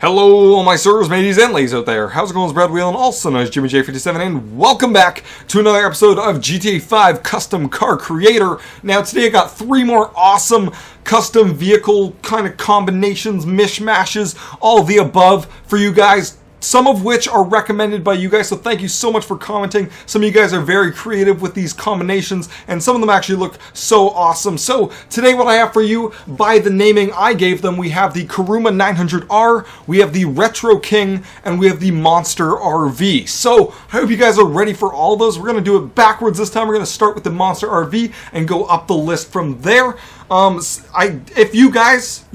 Hello, all my sirs, mateys, and ladies out there. How's it going? It's Brad Whelan, also known as Jimmy J57, and welcome back to another episode of GTA 5 Custom Car Creator. Now, today I got 3 more awesome custom vehicle kind of combinations, mishmashes, all of the above for you guys. Some of which are recommended by you guys, so thank you so much for commenting. Some of you guys are very creative with these combinations, and some of them actually look so awesome. So today what I have for you, by the naming I gave them, we have the Kuruma 900R, we have the Retro King, and we have the Monster RV. So I hope you guys are ready for all those. We're going to do it backwards this time. We're going to start with the Monster RV and go up the list from there. If you guys,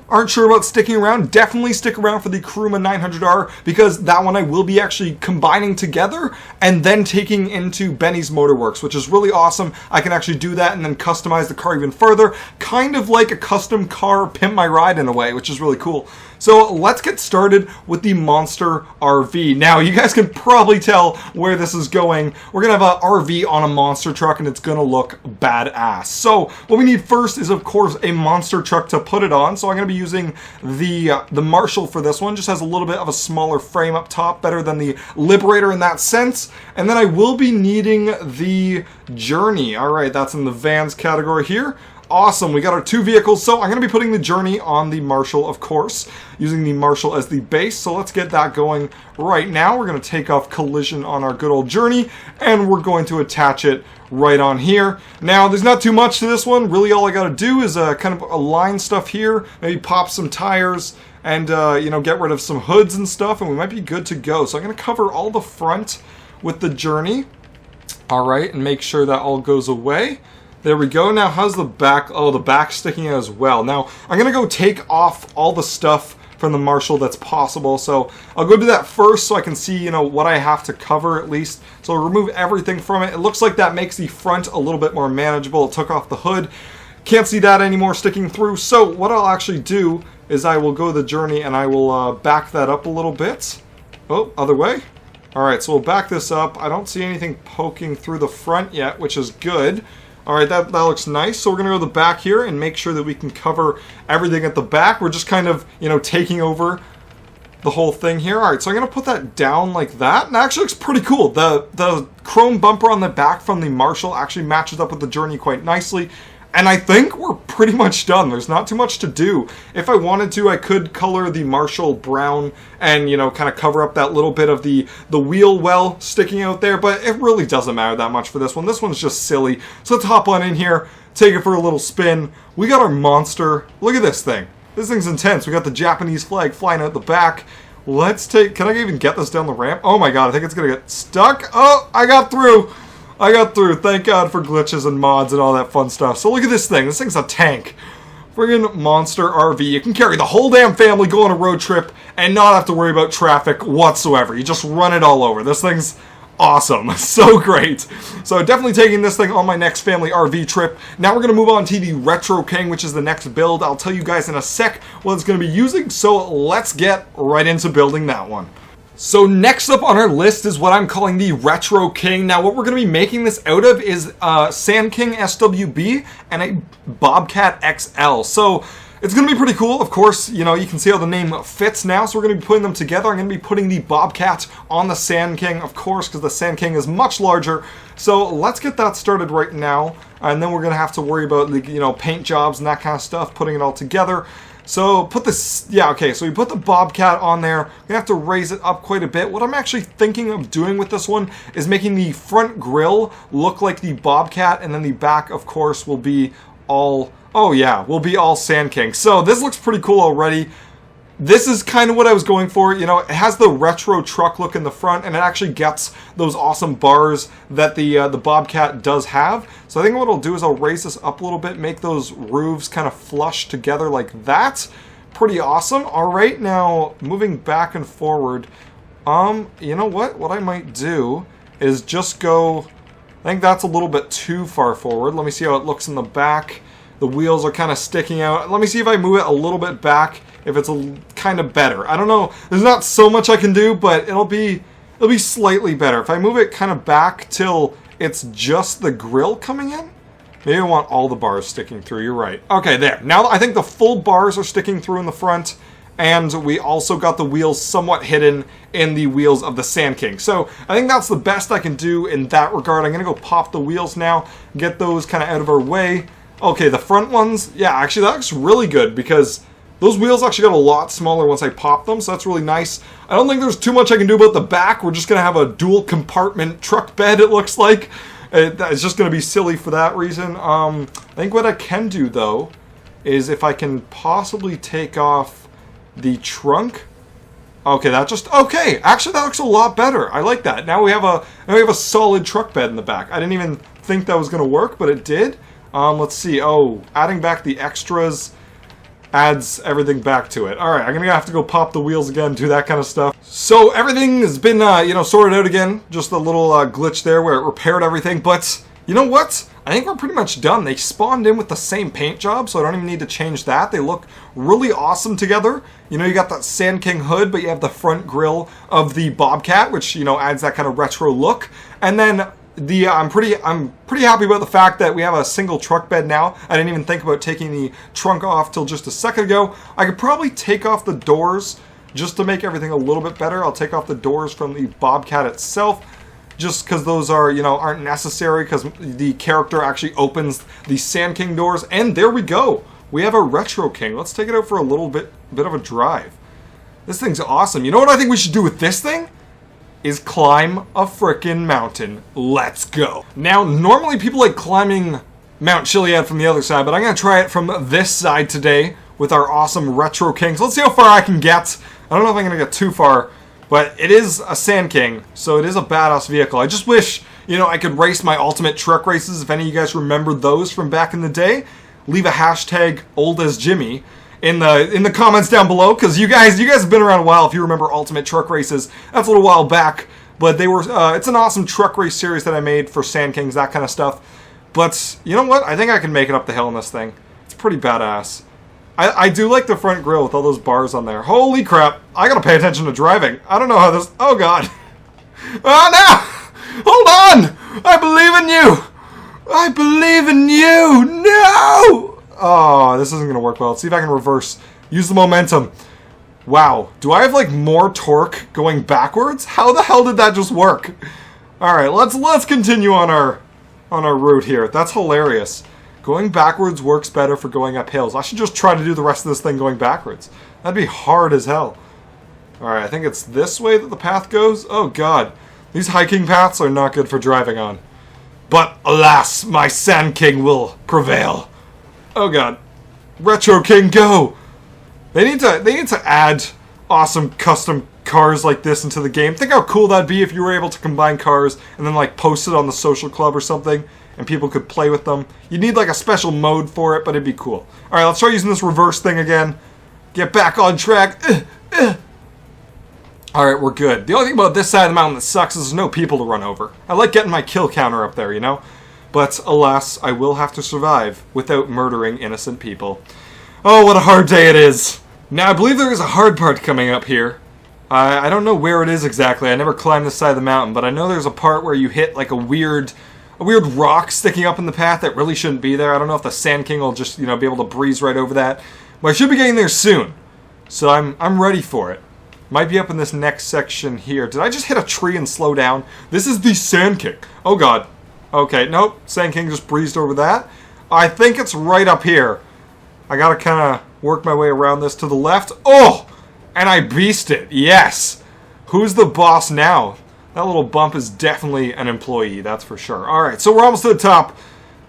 aren't sure about sticking around, definitely stick around for the Kuruma 900R, because that one I will be actually combining together and then taking into Benny's Motorworks, which is really awesome. I can actually do that and then customize the car even further, kind of like a custom car Pimp My Ride in a way, which is really cool. So let's get started with the Monster RV. Now, you guys can probably tell where this is going. We're going to have an RV on a monster truck, and it's going to look badass. So what we need first is, of course, a monster truck to put it on. So I'm going to be using the Marshall for this one. Just has a little bit of a smaller frame up top, better than the Liberator in that sense. And then I will be needing the Journey. All right, that's in the vans category here. Awesome, we got our 2 vehicles, so I'm going to be putting the Journey on the Marshall, of course, using the Marshall as the base, so let's get that going right now. We're going to take off collision on our good old Journey, and we're going to attach it right on here. Now, there's not too much to this one. Really, all I got to do is kind of align stuff here, maybe pop some tires, and, get rid of some hoods and stuff, and we might be good to go. So I'm going to cover all the front with the Journey, all right, and make sure that all goes away. There we go. Now, how's the back? Oh, the back's sticking out as well. Now, I'm going to go take off all the stuff from the Marshall that's possible. So, I'll go do that first so I can see, what I have to cover at least. So, I'll remove everything from it. It looks like that makes the front a little bit more manageable. It took off the hood. Can't see that anymore sticking through. So, what I'll actually do is I will go the Journey and I will back that up a little bit. Oh, other way. Alright, so we'll back this up. I don't see anything poking through the front yet, which is good. Alright, that looks nice. So we're going to go to the back here and make sure that we can cover everything at the back. We're just kind of, taking over the whole thing here. Alright, so I'm going to put that down like that. And it actually looks pretty cool. The chrome bumper on the back from the Marshall actually matches up with the Journey quite nicely. And I think we're pretty much done. There's not too much to do. If I wanted to, I could color the Marshall brown and, kind of cover up that little bit of the wheel well sticking out there. But it really doesn't matter that much for this one. This one's just silly. So let's hop on in here, take it for a little spin. We got our monster. Look at this thing. This thing's intense. We got the Japanese flag flying out the back. Let's take... Can I even get this down the ramp? Oh my god, I think it's going to get stuck. Oh, I got through. Thank God for glitches and mods and all that fun stuff. So look at this thing. This thing's a tank. Friggin' Monster RV. You can carry the whole damn family, go on a road trip, and not have to worry about traffic whatsoever. You just run it all over. This thing's awesome. So great. So definitely taking this thing on my next family RV trip. Now we're going to move on to the Retro King, which is the next build. I'll tell you guys in a sec what it's going to be using. So let's get right into building that one. So next up on our list is what I'm calling the Retro King. Now what we're going to be making this out of is Sand King SWB and a Bobcat XL. So it's going to be pretty cool. Of course, you can see how the name fits now. So we're going to be putting them together. I'm going to be putting the Bobcat on the Sand King, of course, because the Sand King is much larger. So let's get that started right now. And then we're going to have to worry about the, paint jobs and that kind of stuff, putting it all together. So put this, so we put the Bobcat on there. We have to raise it up quite a bit. What I'm actually thinking of doing with this one is making the front grille look like the Bobcat, and then the back, of course, will be all, will be all Sand King. So this looks pretty cool already. This is kind of what I was going for. It has the retro truck look in the front, and it actually gets those awesome bars that the Bobcat does have. So I think what I'll do is I'll raise this up a little bit, make those roofs kind of flush together like that. Pretty awesome. All right, now moving back and forward. You know what? What I might do is just go... I think that's a little bit too far forward. Let me see how it looks in the back. The wheels are kind of sticking out. Let me see if I move it a little bit back, if it's kind of better. I don't know. There's not so much I can do, but it'll be slightly better. If I move it kind of back till it's just the grill coming in. Maybe I want all the bars sticking through. You're right. Okay, there. Now I think the full bars are sticking through in the front, and we also got the wheels somewhat hidden in the wheels of the Sand King. So I think that's the best I can do in that regard. I'm going to go pop the wheels now, get those kind of out of our way. Okay, the front ones, yeah, actually that looks really good because those wheels actually got a lot smaller once I pop them, so that's really nice. I don't think there's too much I can do about the back. We're just going to have a dual compartment truck bed, it looks like. It's just going to be silly for that reason. I think what I can do, though, is if I can possibly take off the trunk. Okay, okay. Actually, that looks a lot better. I like that. Now we have a solid truck bed in the back. I didn't even think that was going to work, but it did. Let's see. Oh, adding back the extras adds everything back to it. All right, I'm gonna have to go pop the wheels again, do that kind of stuff. So everything has been, sorted out again. Just a little glitch there where it repaired everything. But you know what? I think we're pretty much done. They spawned in with the same paint job, so I don't even need to change that. They look really awesome together. You know, you got that Sand King hood, but you have the front grille of the Bobcat, which, adds that kind of retro look. And then I'm pretty happy about the fact that we have a single truck bed now. I didn't even think about taking the trunk off till just a second ago. I could probably take off the doors just to make everything a little bit better. I'll take off the doors from the Bobcat itself, just because those are, aren't necessary, because the character actually opens the Sand King doors. And there we go. We have a Retro King. Let's take it out for a little bit of a drive. This thing's awesome. You know what I think we should do with this thing? Is climb a frickin' mountain. Let's go. Now, normally people like climbing Mount Chiliad from the other side, but I'm gonna try it from this side today with our awesome Retro King. So let's see how far I can get. I don't know if I'm gonna get too far, but it is a Sand King, so it is a badass vehicle. I just wish, I could race my ultimate truck races. If any of you guys remember those from back in the day, leave a hashtag #OldAsJimmy in the comments down below, because you guys have been around a while if you remember Ultimate Truck Races. That's a little while back, but they were it's an awesome truck race series that I made for Sand Kings, that kind of stuff. But you know what? I think I can make it up the hill in this thing. It's pretty badass. I do like the front grille with all those bars on there. Holy crap! I gotta pay attention to driving. I don't know how this. Oh god! Oh no! Hold on! I believe in you! I believe in you! No! Oh, this isn't going to work well. Let's see if I can reverse. Use the momentum. Wow. Do I have, more torque going backwards? How the hell did that just work? Alright, let's continue on our route here. That's hilarious. Going backwards works better for going up hills. I should just try to do the rest of this thing going backwards. That'd be hard as hell. Alright, I think it's this way that the path goes. Oh, God. These hiking paths are not good for driving on. But, alas, my Sand King will prevail. Oh god. Retro King, go! They need to add awesome custom cars like this into the game. Think how cool that'd be if you were able to combine cars and then post it on the social club or something and people could play with them. You'd need a special mode for it, but it'd be cool. Alright, let's try using this reverse thing again. Get back on track. Alright, we're good. The only thing about this side of the mountain that sucks is there's no people to run over. I like getting my kill counter up there, But, alas, I will have to survive without murdering innocent people. Oh, what a hard day it is! Now, I believe there is a hard part coming up here. I don't know where it is exactly. I never climbed this side of the mountain, but I know there's a part where you hit, a weird rock sticking up in the path that really shouldn't be there. I don't know if the Sand King will just, be able to breeze right over that. But I should be getting there soon. So I'm ready for it. Might be up in this next section here. Did I just hit a tree and slow down? This is the Sand King. Oh, God. Okay, nope. Sand King just breezed over that. I think it's right up here. I gotta kind of work my way around this to the left. Oh! And I beast it. Yes! Who's the boss now? That little bump is definitely an employee, that's for sure. Alright, so we're almost to the top.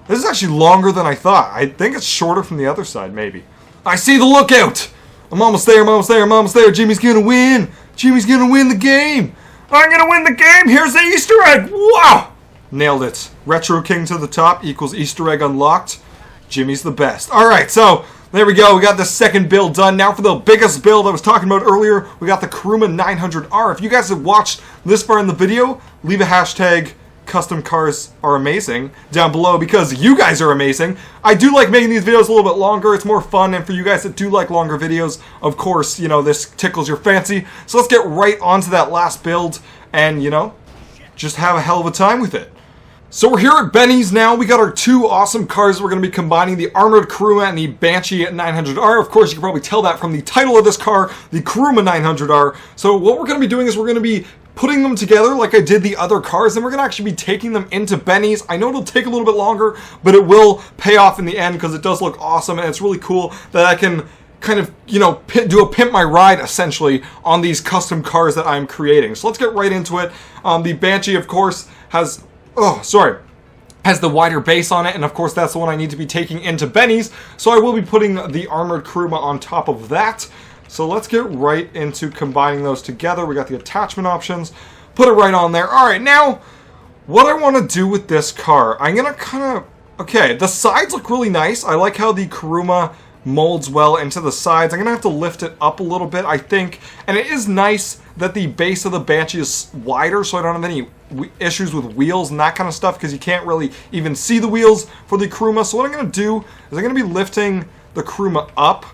This is actually longer than I thought. I think it's shorter from the other side, maybe. I see the lookout! I'm almost there, I'm almost there, I'm almost there. Jimmy's gonna win! Jimmy's gonna win the game! I'm gonna win the game! Here's the Easter egg! Wow! Nailed it. Retro King to the top equals Easter egg unlocked. Jimmy's the best. Alright, so there we go. We got the second build done. Now for the biggest build I was talking about earlier, we got the Kuruma 900R. If you guys have watched this far in the video, leave a hashtag custom cars are amazing down below because you guys are amazing. I do like making these videos a little bit longer. It's more fun, and for you guys that do like longer videos, of course, this tickles your fancy. So let's get right onto that last build and, just have a hell of a time with it. So we're here at Benny's now. We got our two awesome cars. We're going to be combining the Armored Kuruma and the Banshee 900R. Of course, you can probably tell that from the title of this car, the Kuruma 900R. So what we're going to be doing is we're going to be putting them together like I did the other cars, and we're going to actually be taking them into Benny's. I know it'll take a little bit longer, but it will pay off in the end because it does look awesome, and it's really cool that I can kind of, you know, do a pimp my ride, essentially, on these custom cars that I'm creating. So let's get right into it. The Banshee, of course, has the wider base on it, and of course that's the one I need to be taking into Benny's, so I will be putting the Armored Kuruma on top of that. So let's get right into combining those together. We got the attachment options, put it right on there. Alright, now, what I want to do with this car, I'm going to kind of, okay, the sides look really nice. I like how the Kuruma molds well into the sides. I'm going to have to lift it up a little bit, I think, and it is nice that the base of the Banshee is wider, so I don't have any issues with wheels and that kind of stuff, because you can't really even see the wheels for the Kuruma. So what I'm going to do is I'm going to be lifting the Kuruma up,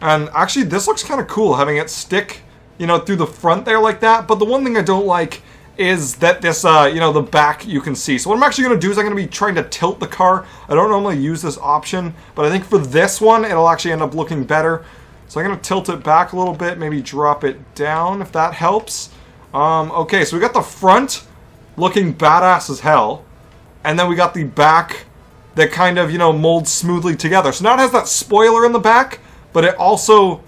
and actually this looks kind of cool, having it stick, you know, through the front there like that. But the one thing I don't like is that this, you know, the back you can see. So what I'm actually going to do is I'm going to be trying to tilt the car. I don't normally use this option, but I think for this one, it'll actually end up looking better. So I'm going to tilt it back a little bit, maybe drop it down if that helps. Okay, so we got the front looking badass as hell, and then we got the back that kind of, you know, molds smoothly together. So now it has that spoiler in the back, but it also,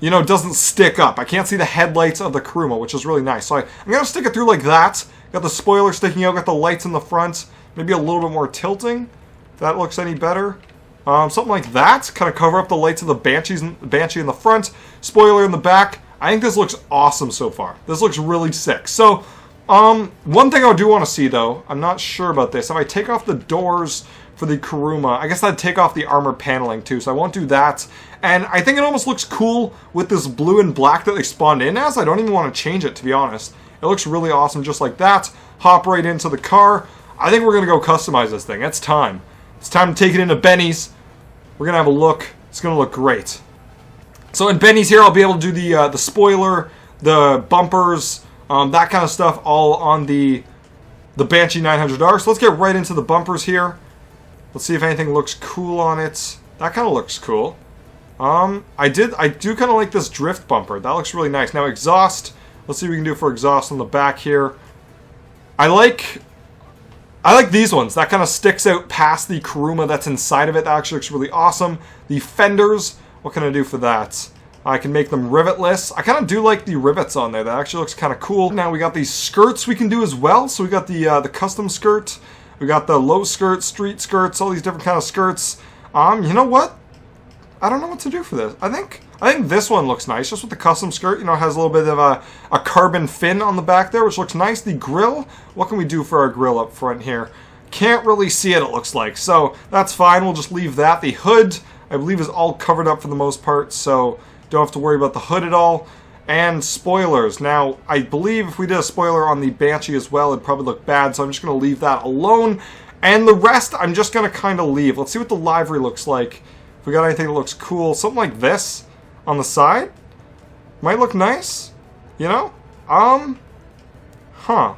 you know, doesn't stick up. I can't see the headlights of the Kuruma, which is really nice. So I'm going to stick it through like that. Got the spoiler sticking out, got the lights in the front, maybe a little bit more tilting, if that looks any better. Something like that, kind of cover up the lights of the Banshee in the front, spoiler in the back. I think this looks awesome so far. This looks really sick. So, one thing I do want to see though, I'm not sure about this. If I take off the doors for the Kuruma, I guess I'd take off the armor paneling too, so I won't do that. And I think it almost looks cool with this blue and black that they spawned in as. I don't even want to change it, to be honest. It looks really awesome just like that. Hop right into the car. I think we're going to go customize this thing. It's time. It's time to take it into Benny's. We're going to have a look. It's going to look great. So in Benny's here, I'll be able to do the spoiler, the bumpers, that kind of stuff, all on the Banshee 900R. So let's get right into the bumpers here. Let's see if anything looks cool on it. That kind of looks cool. I do kind of like this drift bumper. That looks really nice. Now exhaust. Let's see what we can do for exhaust on the back here. I like these ones. That kind of sticks out past the Kuruma that's inside of it. That actually looks really awesome. The fenders, what can I do for that? I can make them rivetless. I kind of do like the rivets on there. That actually looks kind of cool. Now we got these skirts we can do as well. So we got the custom skirt. We got the low skirt, street skirts, all these different kind of skirts. You know what? I don't know what to do for this. I think this one looks nice, just with the custom skirt. You know, it has a little bit of a carbon fin on the back there, which looks nice. The grill, what can we do for our grill up front here? Can't really see it, it looks like. So that's fine, we'll just leave that. The hood, I believe, is all covered up for the most part, so don't have to worry about the hood at all. And spoilers. Now, I believe if we did a spoiler on the Banshee as well, it'd probably look bad, so I'm just going to leave that alone. And the rest, I'm just going to kind of leave. Let's see what the livery looks like. If we got anything that looks cool. Something like this on the side might look nice, you know?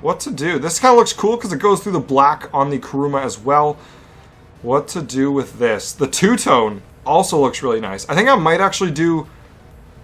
What to do? This kind of looks cool because it goes through the black on the Kuruma as well. What to do with this? The two-tone also looks really nice. I think I might actually do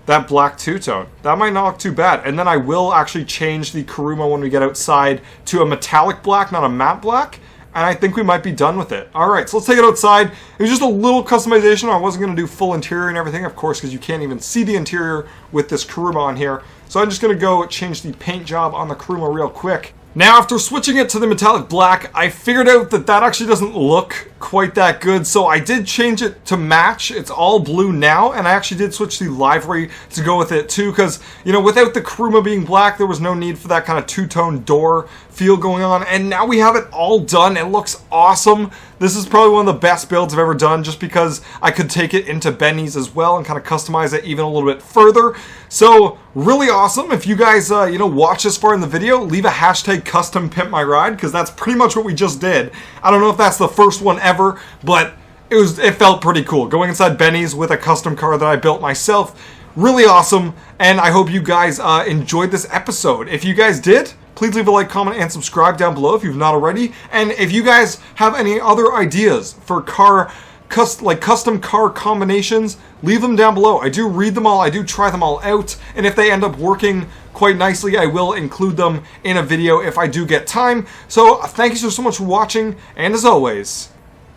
that black two-tone. That might not look too bad. And then I will actually change the Kuruma when we get outside to a metallic black, not a matte black. And I think we might be done with it. Alright, so let's take it outside. It was just a little customization. I wasn't going to do full interior and everything, of course, because you can't even see the interior with this Kuruma on here. So I'm just going to go change the paint job on the Kuruma real quick. Now, after switching it to the metallic black, I figured out that that actually doesn't look quite that good, so I did change it to match. It's all blue now, and I actually did switch the livery to go with it too, because, you know, without the Kuruma being black, there was no need for that kind of two-tone door feel going on, and now we have it all done. It looks awesome. This is probably one of the best builds I've ever done, just because I could take it into Benny's as well and kind of customize it even a little bit further. So, really awesome. If you guys, you know, watch this far in the video, leave a hashtag custom pimp my ride, because that's pretty much what we just did. I don't know if that's the first one ever, but it felt pretty cool. Going inside Benny's with a custom car that I built myself. Really awesome, and I hope you guys enjoyed this episode. If you guys did, please leave a like, comment, and subscribe down below if you've not already. And if you guys have any other ideas for custom car combinations, leave them down below. I do read them all, I do try them all out, and if they end up working quite nicely, I will include them in a video if I do get time. So thank you so much for watching, and as always,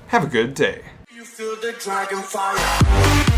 have a good day. You feel the dragon fire.